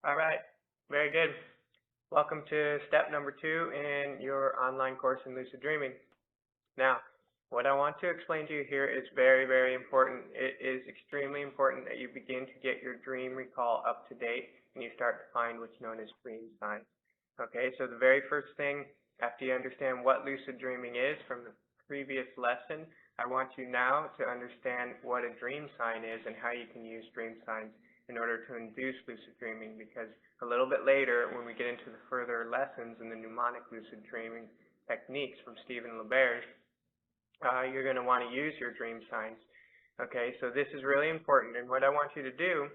All right, very good. Welcome to step number 2 in your online course in lucid dreaming. Now, what I want to explain to you here is very, very important. It is extremely important that you begin to get your dream recall up to date and you start to find what's known as dream signs. Okay, so the very first thing, after you understand what lucid dreaming is from the previous lesson, I want you now to understand what a dream sign is and how you can use dream signs in order to induce lucid dreaming, because a little bit later, when we get into the further lessons in the mnemonic lucid dreaming techniques from Stephen LaBerge, you're going to want to use your dream signs. Okay, so this is really important, and what I want you to do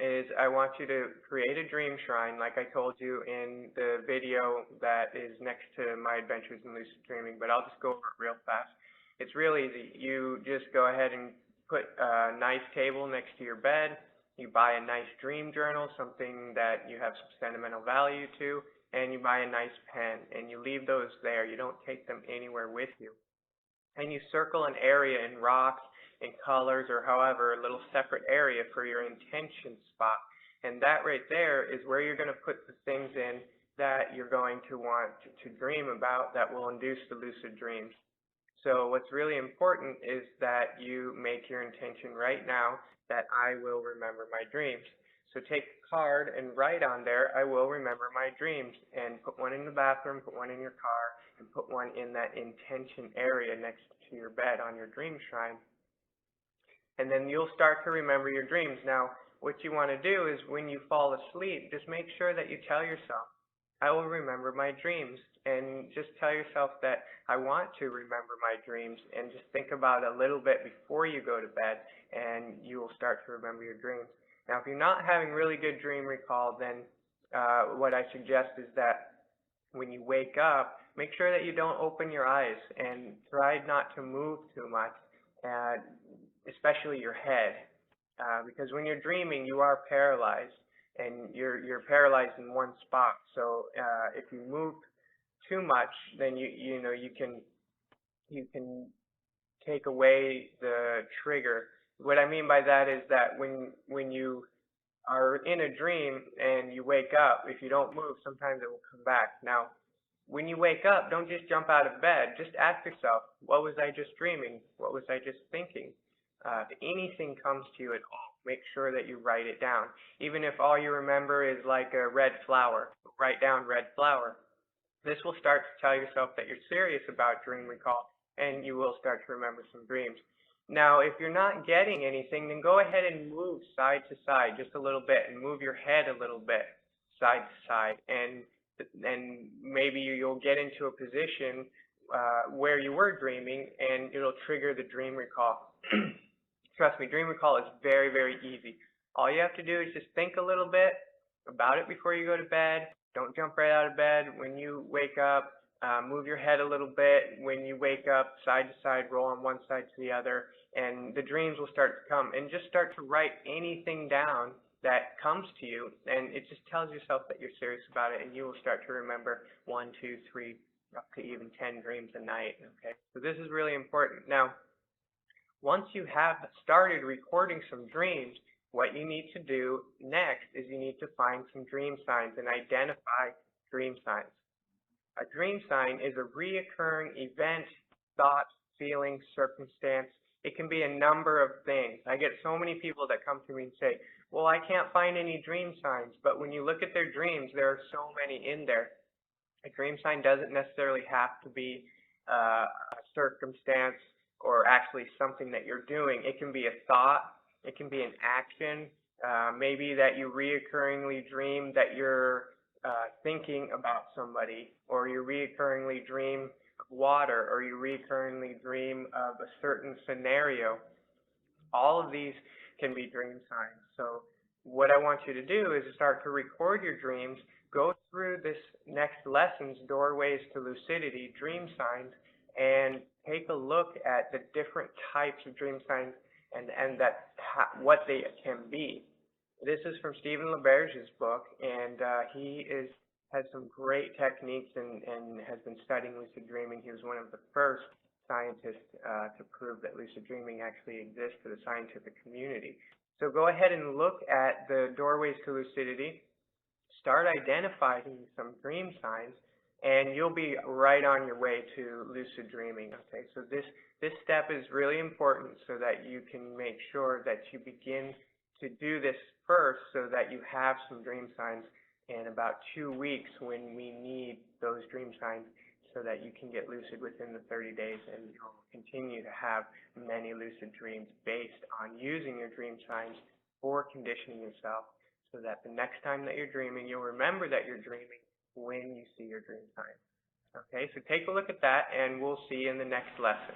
is I want you to create a dream shrine, like I told you in the video that is next to my adventures in lucid dreaming, but I'll just go over it real fast. It's real easy. You just go ahead and put a nice table next to your bed. You buy a nice dream journal, something that you have some sentimental value to, and you buy a nice pen, and you leave those there. You don't take them anywhere with you. And you circle an area in rocks, in colors, or however, a little separate area for your intention spot. And that right there is where you're going to put the things in that you're going to want to dream about that will induce the lucid dreams. So what's really important is that you make your intention right now that I will remember my dreams. So take a card and write on there, I will remember my dreams, and put one in the bathroom, put one in your car, and put one in that intention area next to your bed on your dream shrine. And then you'll start to remember your dreams. Now, what you want to do is when you fall asleep, just make sure that you tell yourself, I will remember my dreams, and just tell yourself that I want to remember my dreams, and just think about it a little bit before you go to bed, and you will start to remember your dreams. Now, if you're not having really good dream recall, then what I suggest is that when you wake up, make sure that you don't open your eyes and try not to move too much, especially your head, because when you're dreaming, you are paralyzed, and you're paralyzed in one spot. So if you move too much, then you can take away the trigger. What I mean by that is that when you are in a dream and you wake up, if you don't move, sometimes it will come back. Now, when you wake up, don't just jump out of bed. Just ask yourself, what was I just dreaming? What was I just thinking? If anything comes to you at all, make sure that you write it down. Even if all you remember is like a red flower, write down red flower. This will start to tell yourself that you're serious about dream recall, and you will start to remember some dreams. Now, if you're not getting anything, then go ahead and move side to side just a little bit, and move your head a little bit side to side, and maybe you'll get into a position where you were dreaming, and it'll trigger the dream recall. Trust me, dream recall is very, very easy. All you have to do is just think a little bit about it before you go to bed. Don't jump right out of bed. When you wake up, move your head a little bit. When you wake up, side to side, roll on one side to the other, and the dreams will start to come. And just start to write anything down that comes to you, and it just tells yourself that you're serious about it, and you will start to remember 1, 2, 3, up to even 10 dreams a night. Okay, so this is really important. Now, once you have started recording some dreams, what you need to do next is you need to find some dream signs and identify dream signs. A dream sign is a reoccurring event, thought, feeling, circumstance. It can be a number of things. I get so many people that come to me and say, well, I can't find any dream signs, but when you look at their dreams, there are so many in there. A dream sign doesn't necessarily have to be a circumstance or actually something that you're doing. It can be a thought, it can be an action, maybe that you reoccurringly dream that you're thinking about somebody, or you reoccurringly dream of water, or you reoccurringly dream of a certain scenario. All of these can be dream signs. So what I want you to do is start to record your dreams, go through this next lesson's Doorways to Lucidity, dream signs, and take a look at the different types of dream signs and what they can be. This is from Stephen LaBerge's book, and he has some great techniques and has been studying lucid dreaming. He was one of the first scientists to prove that lucid dreaming actually exists to the scientific community. So go ahead and look at the Doorways to Lucidity. start identifying some dream signs, and you'll be right on your way to lucid dreaming. Okay, so this step is really important so that you can make sure that you begin to do this first so that you have some dream signs in about 2 weeks when we need those dream signs so that you can get lucid within the 30 days and you'll continue to have many lucid dreams based on using your dream signs for conditioning yourself so that the next time that you're dreaming, you'll remember that you're dreaming when you see your dream sign. Okay, so take a look at that and we'll see you in the next lesson.